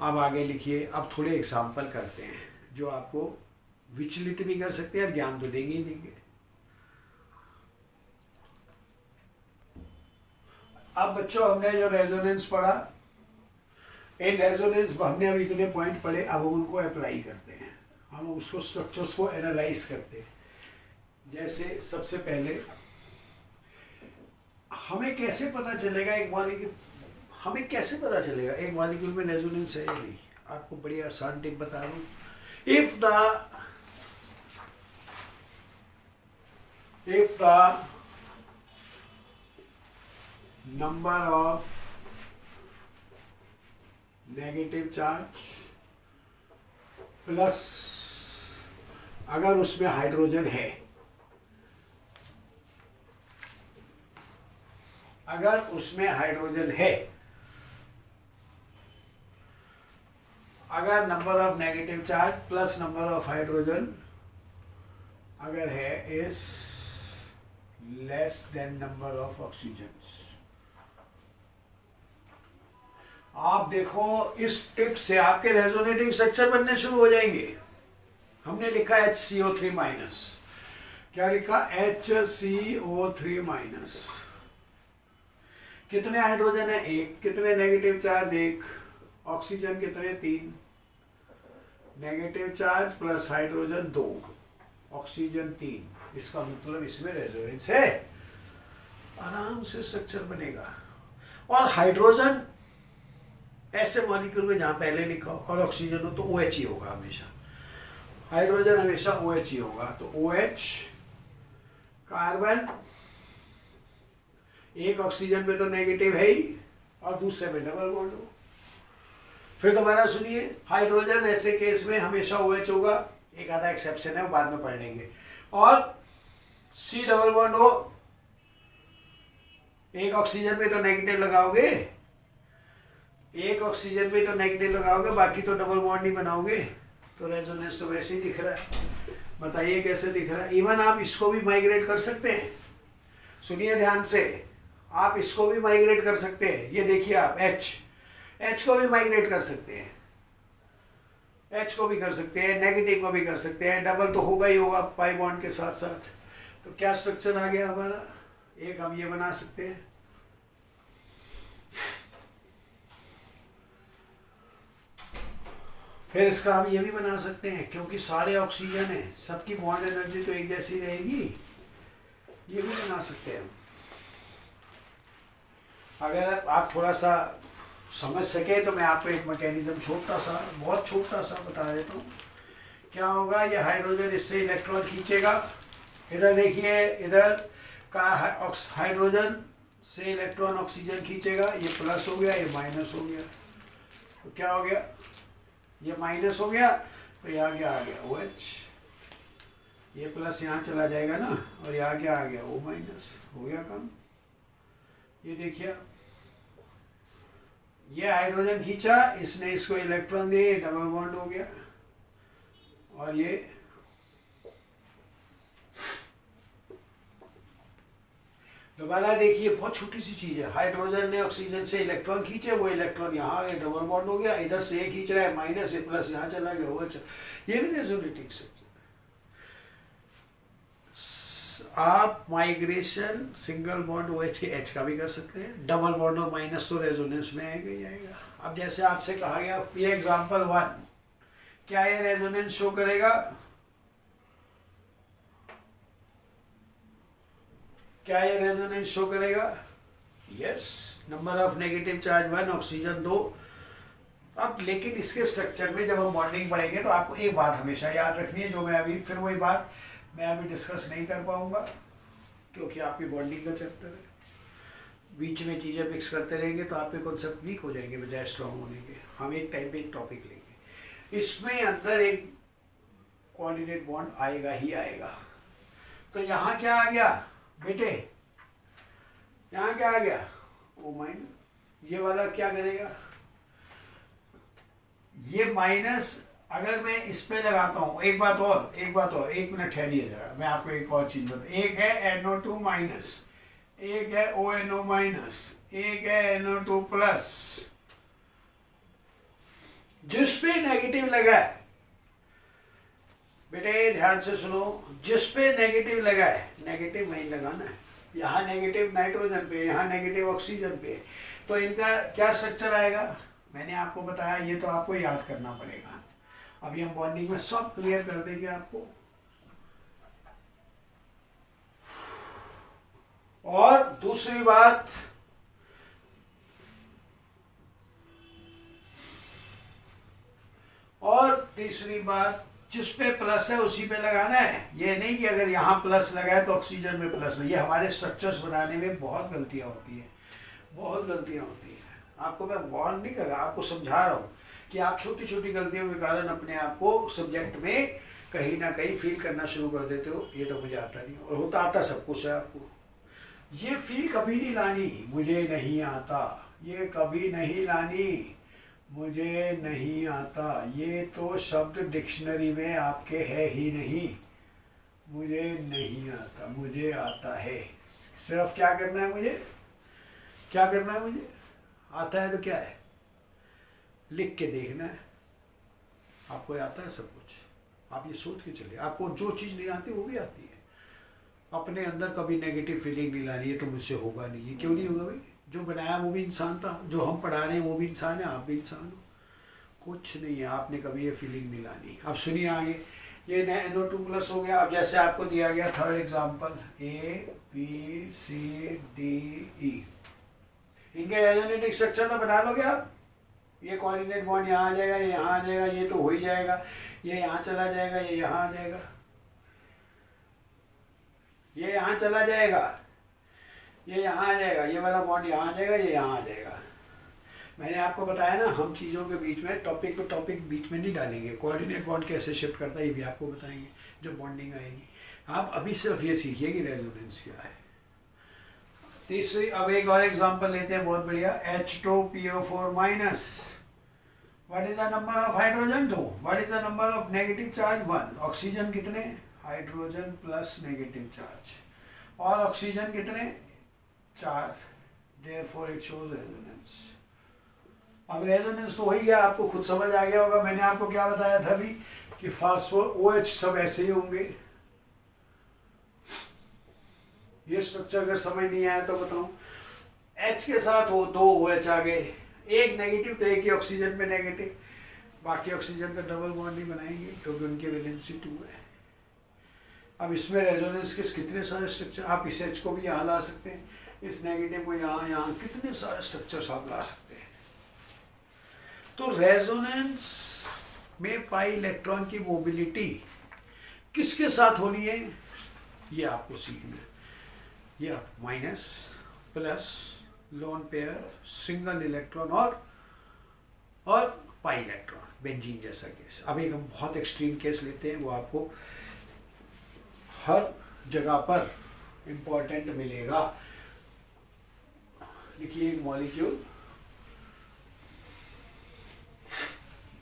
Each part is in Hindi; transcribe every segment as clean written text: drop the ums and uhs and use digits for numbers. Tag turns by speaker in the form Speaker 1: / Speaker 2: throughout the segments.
Speaker 1: अब आगे लिखिए। अब थोड़े एग्जाम्पल करते हैं जो आपको विचलित भी कर सकते हैं और ज्ञान तो देंगे ही देंगे। अब बच्चों हमने जो रेजोनेंस पढ़ा, इन रेजोनेंस हमने अभी इतने पॉइंट पढ़े, अब हम उनको अप्लाई करते हैं, हम उसको स्ट्रक्चर्स को एनालाइज करते हैं। जैसे सबसे पहले हमें कैसे पता चलेगा एक मॉलिक्यूल, हमें कैसे पता चलेगा एक मॉलिक्यूल में रेजोनेंस है या नहीं? आपको बड़ी आसान टिप बता दूं। If the number of negative charge plus, अगर उसमें हाइड्रोजन है, अगर उसमें हाइड्रोजन है, अगर number of negative charge plus number of hydrogen अगर है is less than number of oxygen, आप देखो इस टिप से आपके रेजोनेटिंग स्ट्रक्चर बनने शुरू हो जाएंगे। हमने लिखा HCO3 माइनस, क्या लिखा? HCO3 minus. कितने हाइड्रोजन है? एक। कितने नेगेटिव चार्ज? एक। ऑक्सीजन कितने? 3। Negative charge plus hydrogen 2, oxygen 3। इसका मतलब इसमें रेजोनेंस है, आराम से स्ट्रक्चर बनेगा। और हाइड्रोजन ऐसे मॉलिक्यूल में जहां पहले लिखा हो और ऑक्सीजन हो तो OH ही होगा हमेशा, हाइड्रोजन हमेशा OH ही होगा। तो OH कार्बन, एक ऑक्सीजन पे तो नेगेटिव है ही और दूसरे में डबल बॉन्ड हो। फिर दोबारा सुनिए, हाइड्रोजन ऐसे केस में हमेशा OH होगा, एक आधा एक्सेप्शन है वो बाद में पढ़ लेंगे। और C डबल बॉन्ड हो, एक ऑक्सीजन पे तो नेगेटिव लगाओगे, एक ऑक्सीजन पे तो नेगेटिव लगाओगे, बाकी तो डबल बॉन्ड ही बनाओगे, तो रेजोनेंस तो वैसे ही दिख रहा है। बताइए कैसे दिख रहा है? इवन आप इसको भी माइग्रेट कर सकते हैं, सुनिए ध्यान से, आप इसको भी माइग्रेट कर सकते हैं। ये देखिए आप H को भी माइग्रेट कर सकते हैं, H को भी कर सकते हैं, नेगेटिव को भी कर सकते हैं, डबल तो होगा ही होगा पाई बॉन्ड के साथ साथ। तो क्या स्ट्रक्चर आ गया हमारा? एक हम ये बना सकते हैं, फिर इसका हम ये भी बना सकते हैं, क्योंकि सारे ऑक्सीजन है, सबकी बॉन्ड एनर्जी तो एक जैसी रहेगी, ये भी बना सकते हैं। अगर आप थोड़ा सा समझ सके तो मैं आपको एक मैकेनिज्म छोटा सा, बहुत छोटा सा बता देता हूँ। क्या होगा? ये हाइड्रोजन इससे इलेक्ट्रॉन खींचेगा, इधर देखिए, इधर का हाइड्रोजन से इलेक्ट्रॉन ऑक्सीजन खींचेगा, ये प्लस हो गया, ये माइनस हो गया। तो क्या हो गया? ये माइनस हो गया, तो यहाँ क्या आ गया? OH। ये प्लस यहाँ चला जाएगा ना, और यहाँ क्या आ गया? O minus. हो गया काम। ये देखिए, ये हाइड्रोजन खींचा, इसने इसको इलेक्ट्रॉन दिए, डबल बॉन्ड हो गया। और ये दोबारा देखिए, बहुत छोटी सी चीज है, हाइड्रोजन ने ऑक्सीजन से इलेक्ट्रॉन खींचे, वो इलेक्ट्रॉन यहाँ आ गया, डबल बॉन्ड हो गया, इधर से ये खींच रहा है माइनस, ये प्लस यहाँ चला गया, वो अच्छा। ये भी रेजोनेटिंग स्ट्रक्चर। आप माइग्रेशन सिंगल बॉन्ड OH के H का भी कर सकते हैं, डबल बॉन्ड और माइनस तो रेजोनेंस में आएगा ही आएगा। अब जैसे आपसे कहा गया, ये एग्जांपल 1, क्या ये रेजोनेंस शो करेगा? क्या ये रेजोनेंस शो करेगा? Yes. Number of negative charge 1, oxygen 2। अब लेकिन इसके स्ट्रक्चर में जब हम बॉन्डिंग पढ़ेंगे तो आपको एक बात हमेशा याद रखनी है, जो मैं अभी फिर वही बात मैं अभी डिस्कस नहीं कर पाऊंगा, क्योंकि आपकी बॉन्डिंग का चैप्टर है। बीच में चीज़ें मिक्स करते रहेंगे तो आपके कॉन्सेप्ट वीक हो जाएंगे बजाय स्ट्रॉन्ग होने के। हम एक टाइम पे एक टॉपिक लेंगे, इसमें अंदर एक कोऑर्डिनेट बॉन्ड आएगा ही आएगा। तो यहाँ क्या आ गया बेटे? यहाँ क्या आ गया? O minus. ये वाला क्या करेगा? ये माइनस अगर मैं इस पे लगाता हूँ, एक बात और, एक मिनट ठहरिए जरा, मैं आपको एक और चीज बता। एक है NO2 माइनस, एक है ONO माइनस, एक है NO2 प्लस, जिस पे नेगेटिव लगा है, बेटे ध्यान से सुनो, जिस पे नेगेटिव लगा है, नेगेटिव वहीं लगाना है। यहाँ नेगेटिव नाइट्रोजन पे, यहाँ नेगेटिव ऑक्सीजन पे, तो इनका क्या स्ट्रक्चर आएगा मैंने आपको बताया, ये तो आपको याद करना पड़ेगा। अभी हम बॉन्डिंग में सब क्लियर कर देंगे आपको। और दूसरी बात, और तीसरी बात, जिस पे प्लस है उसी पे लगाना है। ये नहीं कि अगर यहाँ प्लस लगा है तो ऑक्सीजन में प्लस है। ये हमारे स्ट्रक्चर्स बनाने में बहुत गलतियाँ होती हैं, बहुत गलतियाँ होती हैं। आपको मैं वार्न नहीं कर रहा, आपको समझा रहा हूँ कि आप छोटी छोटी गलतियों के कारण अपने आप को सब्जेक्ट में कहीं ना कहीं फील करना शुरू कर देते हो, ये तो मुझे आता नहीं, और होता आता सब कुछ है आपको। ये फील कभी नहीं लानी मुझे नहीं आता, ये कभी नहीं लानी मुझे नहीं आता, ये तो शब्द डिक्शनरी में आपके है ही नहीं। मुझे नहीं आता, मुझे आता है। सिर्फ क्या करना है मुझे, क्या करना है मुझे, आता है तो क्या है, लिख के देखना है। आपको आता है सब कुछ, आप ये सोच के चलिए, आपको जो चीज़ नहीं आती वो भी आती है। अपने अंदर कभी नेगेटिव फीलिंग नहीं लानी, ये तो मुझसे होगा नहीं। ये क्यों नहीं होगा भाई, जो बनाया वो भी इंसान था, जो हम पढ़ा रहे हैं वो भी इंसान है, आप भी इंसान हो। कुछ नहीं है, आपने कभी ये फीलिंग नहीं लानी। अब सुनिए आगे, ये NO2+ हो गया। अब जैसे आपको दिया गया थर्ड एग्जांपल, ABCDE, इनके रेजोनेटिव स्ट्रक्चर तो बना लोगे आप। ये कोऑर्डिनेट बॉन्ड यहाँ आ जाएगा, ये यहाँ आ जाएगा, ये तो हो ही जाएगा, ये यहाँ चला जाएगा, ये यहाँ आ जाएगा, ये यहाँ चला जाएगा, ये यहाँ आ जाएगा, ये वाला बॉन्ड यहाँ आ जाएगा, ये यहाँ आ जाएगा। मैंने आपको बताया ना, हम चीज़ों के बीच में टॉपिक टू टॉपिक बीच में नहीं डालेंगे। कोऑर्डिनेट बॉन्ड कैसे शिफ्ट करता है ये भी आपको बताएंगे जब बॉन्डिंग आएगी। आप अभी सिर्फ ये सीखिए कि रेजोनेंस क्या है। तीसरी, अब एक और एग्जांपल लेते हैं, बहुत बढ़िया। H2PO4-। What is the number of hydrogen? 2। What is the number of negative charge? 1। Oxygen कितने? Hydrogen plus negative charge. और ऑक्सीजन कितने? 4। Therefore it shows resonance. अब रेजोनेंस तो हो ही गया, आपको खुद समझ आ गया होगा। मैंने आपको क्या बताया था अभी कि फास्फो OH सब ऐसे ही होंगे। ये स्ट्रक्चर अगर समझ नहीं आया तो बताऊं, H के साथ हो 2 OH आ गए, एक नेगेटिव तो एक ही ऑक्सीजन पे नेगेटिव, बाकी ऑक्सीजन पे डबल बॉन्ड नहीं बनाएंगे क्योंकि उनकी वैलेंसी 2 है। अब इसमें रेजोनेंस के कितने सारे स्ट्रक्चर, आप इस H को भी यहाँ ला सकते हैं, इस नेगेटिव को यहाँ, यहाँ कितने सारे स्ट्रक्चर्स आप ला सकते हैं। तो रेजोनेंस में पाई इलेक्ट्रॉन की मोबिलिटी किसके साथ होनी है ये आपको सीखना है। ये minus, plus, lone pair, single electron और पाई इलेक्ट्रॉन, बेंजीन जैसा केस। अब एक हम बहुत एक्सट्रीम केस लेते हैं, वो आपको हर जगह पर इंपॉर्टेंट मिलेगा। देखिए एक मॉलिक्यूल,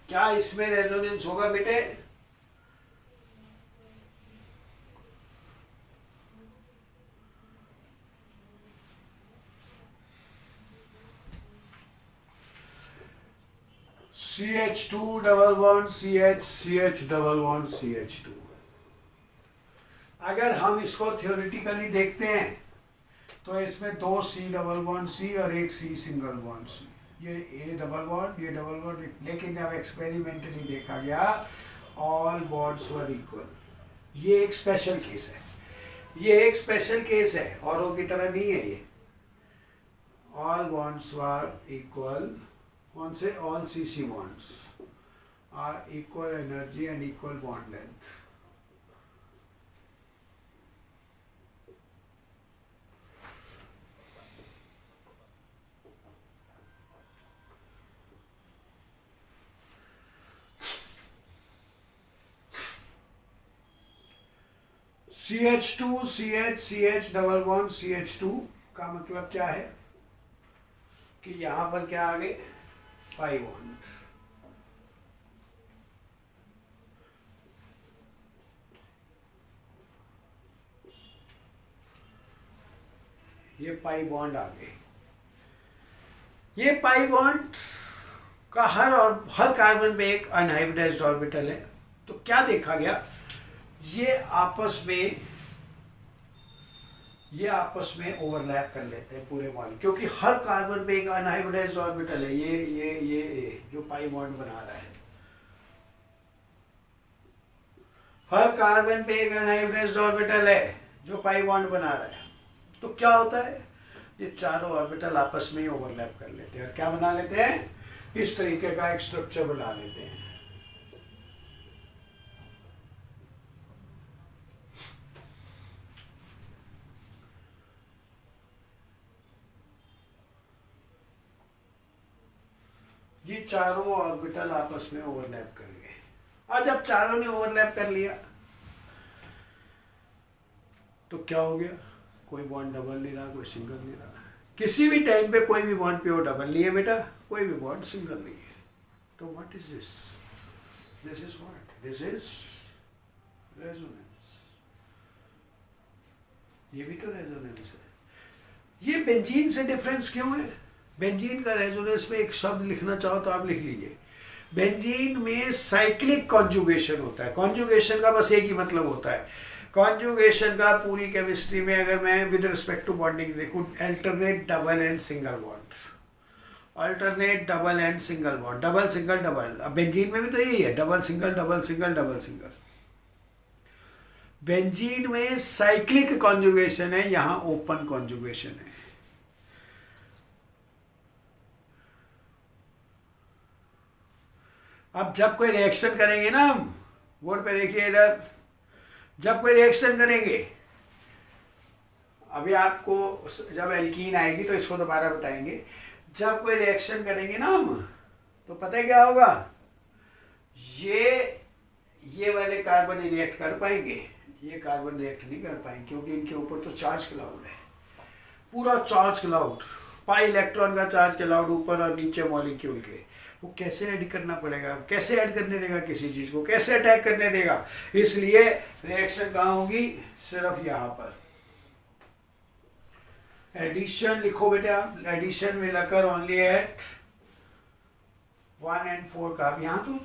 Speaker 1: क्या इसमें रेजोनेंस होगा बेटे? CH2 double bond CH, CH double bond CH2। अगर हम इसको थ्योरेटिकली देखते हैं तो इसमें 2 C डबल बॉन्ड C और एक C सिंगल बॉन्ड C, ये A डबल बॉन्ड, ये डबल बॉन्ड। लेकिन जब एक्सपेरिमेंटली देखा गया ऑल बॉन्ड्स वर इक्वल। ये एक स्पेशल केस है, ये एक स्पेशल केस है, औरों की तरह नहीं है ये। ऑल बॉन्ड्स वर इक्वल, कौन से? All CC bonds are equal energy and equal bond length. CH2 CH CH double bond CH2 का मतलब क्या है कि यहां पर क्या आ गए? Pi bond. ये पाई बॉन्ड आ गए। ये पाई बॉन्ड का हर कार्बन में एक अनहाइब्रिडाइज्ड ऑर्बिटल है। तो क्या देखा गया, ये आपस में ओवरलैप कर लेते हैं पूरे मॉलिक्यूल, क्योंकि हर कार्बन पे एक अनहाइब्रिडाइज्ड ऑर्बिटल है, ये जो पाई बॉन्ड बना रहा है, हर कार्बन पे एक अनहाइब्रिडाइज्ड ऑर्बिटल है जो पाई बॉन्ड बना रहा है। तो क्या होता है, ये चारों ऑर्बिटल आपस में ही ओवरलैप कर लेते हैं और क्या बना लेते हैं, इस तरीके का एक स्ट्रक्चर बना लेते हैं। ये चारों ऑर्बिटल आपस में ओवरलैप कर गए। और जब चारों ने ओवरलैप कर लिया तो क्या हो गया, कोई बॉन्ड डबल नहीं रहा, कोई सिंगल नहीं रहा। किसी भी टाइम पे कोई भी बॉन्ड प्योर डबल नहीं है बेटा, कोई भी बॉन्ड सिंगल नहीं है। तो what is this, this is what, this is resonance. ये भी तो रेजोनेंस है। ये बेंजीन से डिफरेंस क्यों है, बेंजीन का रेजोनेंस में एक शब्द लिखना चाहो तो आप लिख लीजिए, बेंजीन में साइक्लिक कॉन्जुगेशन होता है। कॉन्जुगेशन का बस एक ही मतलब होता है, कॉन्जुगेशन का पूरी केमिस्ट्री में अगर मैं विद रिस्पेक्ट टू बॉन्डिंग देखूं, alternate double and single bond, alternate double and single bond, double single double. अब बेंजीन में भी तो यही है, double single double single double single. Benzene में साइक्लिक कॉन्जुगेशन है, यहां ओपन कॉन्जुगेशन है। अब जब कोई रिएक्शन करेंगे ना, हम बोर्ड पे देखिए इधर, जब कोई रिएक्शन करेंगे, अभी आपको जब एल्कीन आएगी तो इसको दोबारा बताएंगे, जब कोई रिएक्शन करेंगे ना हम, तो पता है क्या होगा, ये वाले कार्बन रिएक्ट कर पाएंगे, ये कार्बन रिएक्ट नहीं कर पाएंगे, क्योंकि इनके ऊपर तो चार्ज क्लाउड है, पूरा चार्ज क्लाउड, पाई इलेक्ट्रॉन का चार्ज क्लाउड ऊपर और नीचे मॉलिक्यूल के। वो कैसे ऐड करना पड़ेगा, कैसे ऐड करने देगा किसी चीज को, कैसे अटैक करने देगा, इसलिए रिएक्शन कहाँ होगी, सिर्फ यहां पर। एडिशन लिखो बेटा, addition will occur only at 1 and 4 का। यहां तो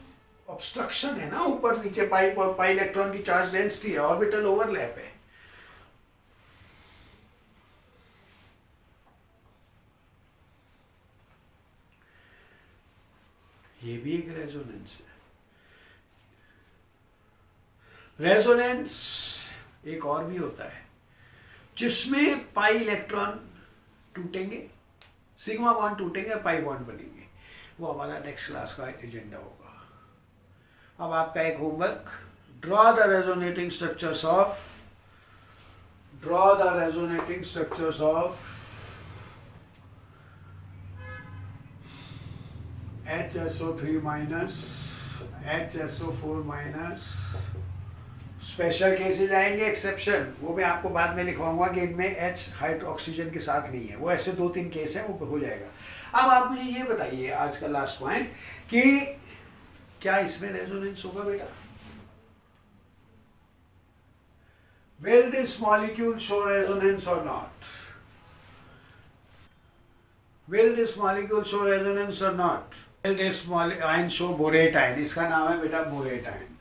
Speaker 1: ऑब्स्ट्रक्शन है ना, ऊपर नीचे पाई इलेक्ट्रॉन की चार्ज डेंसिटी है, ऑर्बिटल ओवरलैप है। ये भी एक रेजोनेंस है। रेजोनेंस एक और भी होता है जिसमें पाई इलेक्ट्रॉन टूटेंगे, सिग्मा बॉन्ड टूटेंगे, पाई बॉन्ड बनेंगे। वो हमारा नेक्स्ट क्लास का एजेंडा होगा। अब आपका एक homework, draw the resonating structures of HSO3 minus, HSO4 minus. Special cases आएंगे, एक्सेप्शन, वो मैं आपको बाद में लिखवाऊंगा कि इनमें H ऑक्सीजन के साथ नहीं है, वो ऐसे 2-3 केस हैं, वो हो जाएगा। अब आप मुझे ये बताइए, आज का लास्ट पॉइंट, कि क्या इसमें रेजोनेंस होगा बेटा? Will this molecule show resonance or not? Will this molecule show resonance or not? Will this ion show borate ion? इसका नाम है बेटा borate ion।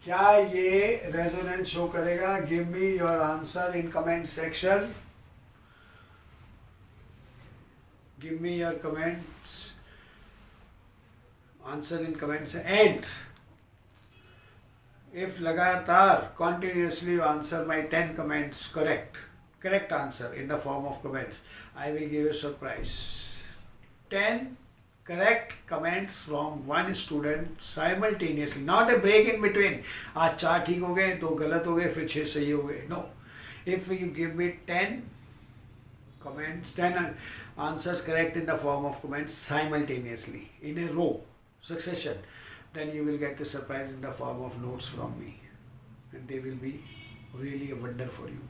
Speaker 1: क्या ये रेजोनेंस शो करेगा? Give me your answer in comment section. Give me your comments, answer in comments. And if लगातार continuously you answer my 10 comments correct answer in the form of comments, I will give you a surprise. 10 correct comments from one student simultaneously, not a break in between. आज 4 ठीक हो गए, 2 गलत हो गए, फिर 6 सही हो गए। No, if you give me 10 comments, 10 answers correct in the form of comments simultaneously in a row succession, then you will get a surprise in the form of notes from me, and they will be really a wonder for you.